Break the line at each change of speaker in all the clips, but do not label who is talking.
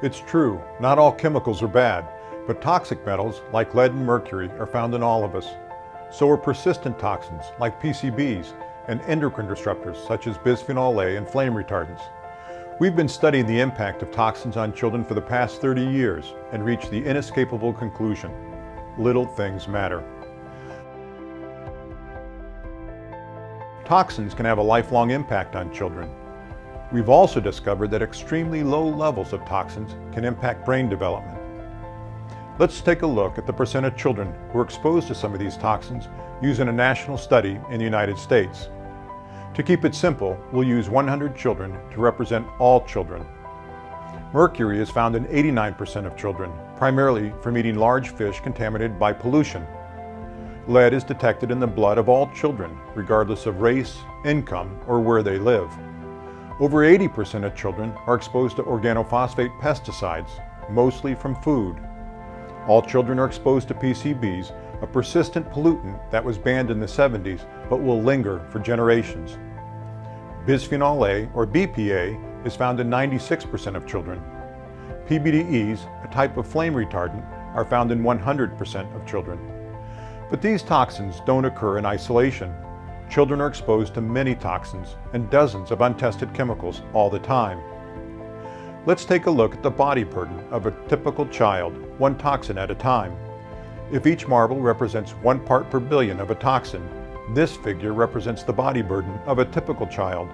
It's true, not all chemicals are bad, but toxic metals like lead and mercury are found in all of us. So are persistent toxins like PCBs and endocrine disruptors such as bisphenol A and flame retardants. We've been studying the impact of toxins on children for the past 30 years and reached the inescapable conclusion: little things matter. Toxins can have a lifelong impact on children. We've also discovered that extremely low levels of toxins can impact brain development. Let's take a look at the percent of children who are exposed to some of these toxins using a national study in the United States. To keep it simple, we'll use 100 children to represent all children. Mercury is found in 89% of children, primarily from eating large fish contaminated by pollution. Lead is detected in the blood of all children, regardless of race, income, or where they live. Over 80% of children are exposed to organophosphate pesticides, mostly from food. All children are exposed to PCBs, a persistent pollutant that was banned in the 70s but will linger for generations. Bisphenol A, or BPA, is found in 96% of children. PBDEs, a type of flame retardant, are found in 100% of children. But these toxins don't occur in isolation. Children are exposed to many toxins and dozens of untested chemicals all the time. Let's take a look at the body burden of a typical child, one toxin at a time. If each marble represents 1 part per billion of a toxin, this figure represents the body burden of a typical child.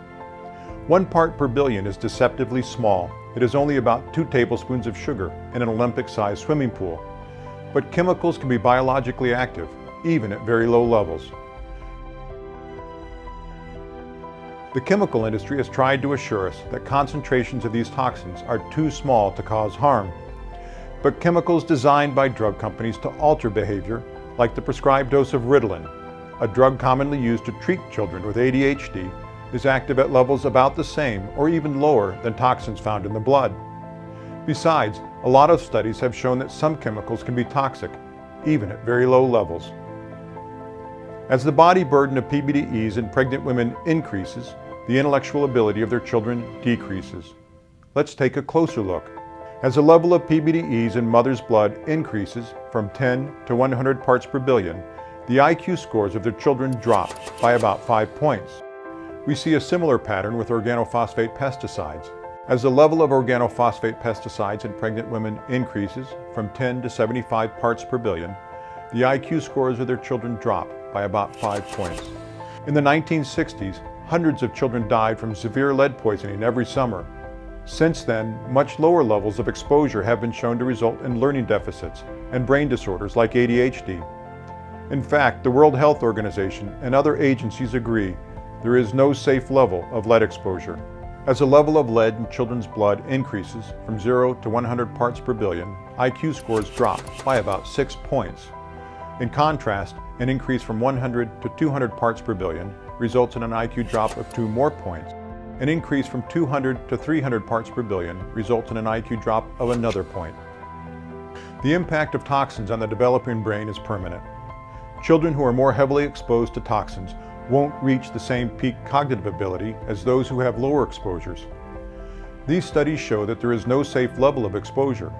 1 part per billion is deceptively small. It is only about 2 tablespoons of sugar in an Olympic-sized swimming pool. But chemicals can be biologically active, even at very low levels. The chemical industry has tried to assure us that concentrations of these toxins are too small to cause harm. But chemicals designed by drug companies to alter behavior, like the prescribed dose of Ritalin, a drug commonly used to treat children with ADHD, is active at levels about the same or even lower than toxins found in the blood. Besides, a lot of studies have shown that some chemicals can be toxic, even at very low levels. As the body burden of PBDEs in pregnant women increases, the intellectual ability of their children decreases. Let's take a closer look. As the level of PBDEs in mother's blood increases from 10 to 100 parts per billion, the IQ scores of their children drop by about 5 points. We see a similar pattern with organophosphate pesticides. As the level of organophosphate pesticides in pregnant women increases from 10 to 75 parts per billion, the IQ scores of their children drop by about 5 points. In the 1960s, hundreds of children died from severe lead poisoning every summer. Since then, much lower levels of exposure have been shown to result in learning deficits and brain disorders like ADHD. In fact, the World Health Organization and other agencies agree there is no safe level of lead exposure. As the level of lead in children's blood increases from 0 to 100 parts per billion, IQ scores drop by about 6 points. In contrast, an increase from 100 to 200 parts per billion results in an IQ drop of 2 more points. An increase from 200 to 300 parts per billion results in an IQ drop of another point. The impact of toxins on the developing brain is permanent. Children who are more heavily exposed to toxins won't reach the same peak cognitive ability as those who have lower exposures. These studies show that there is no safe level of exposure.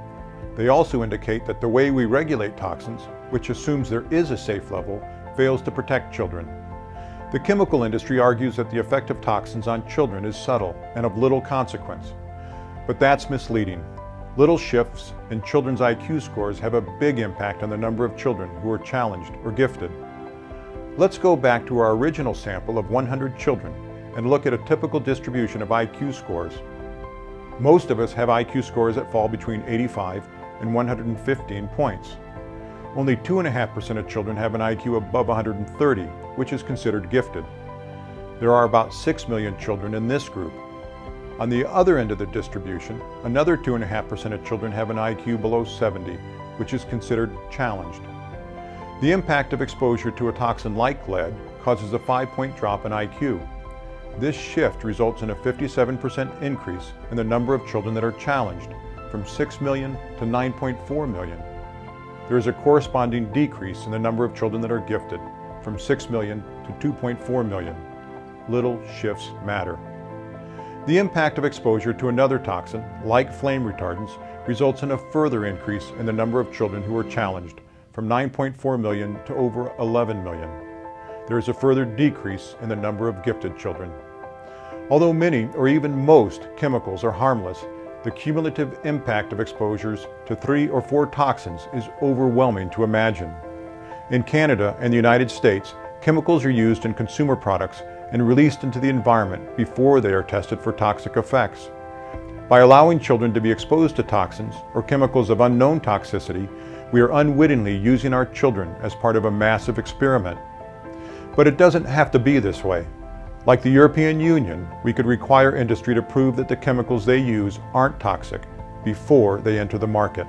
They also indicate that the way we regulate toxins, which assumes there is a safe level, fails to protect children. The chemical industry argues that the effect of toxins on children is subtle and of little consequence. But that's misleading. Little shifts in children's IQ scores have a big impact on the number of children who are challenged or gifted. Let's go back to our original sample of 100 children and look at a typical distribution of IQ scores. Most of us have IQ scores that fall between 85 and 115 points. Only 2.5% of children have an IQ above 130, which is considered gifted. There are about 6 million children in this group. On the other end of the distribution, another 2.5% of children have an IQ below 70, which is considered challenged. The impact of exposure to a toxin like lead causes a 5-point drop in IQ. This shift results in a 57% increase in the number of children that are challenged, from 6 million to 9.4 million. There is a corresponding decrease in the number of children that are gifted, from 6 million to 2.4 million. Little shifts matter. The impact of exposure to another toxin, like flame retardants, results in a further increase in the number of children who are challenged, from 9.4 million to over 11 million. There is a further decrease in the number of gifted children. Although many or even most chemicals are harmless, the cumulative impact of exposures to 3 or 4 toxins is overwhelming to imagine. In Canada and the United States, chemicals are used in consumer products and released into the environment before they are tested for toxic effects. By allowing children to be exposed to toxins or chemicals of unknown toxicity, we are unwittingly using our children as part of a massive experiment. But it doesn't have to be this way. Like the European Union, we could require industry to prove that the chemicals they use aren't toxic before they enter the market.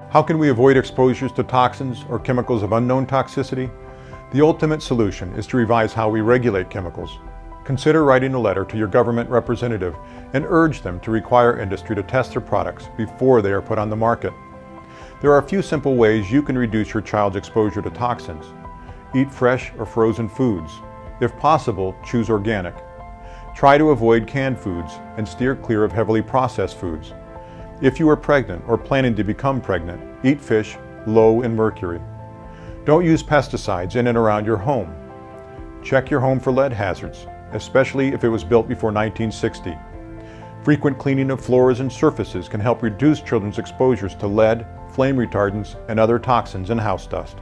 How can we avoid exposures to toxins or chemicals of unknown toxicity? The ultimate solution is to revise how we regulate chemicals. Consider writing a letter to your government representative and urge them to require industry to test their products before they are put on the market. There are a few simple ways you can reduce your child's exposure to toxins. Eat fresh or frozen foods. If possible, choose organic. Try to avoid canned foods and steer clear of heavily processed foods. If you are pregnant or planning to become pregnant, eat fish low in mercury. Don't use pesticides in and around your home. Check your home for lead hazards, especially if it was built before 1960. Frequent cleaning of floors and surfaces can help reduce children's exposures to lead, flame retardants, and other toxins and house dust.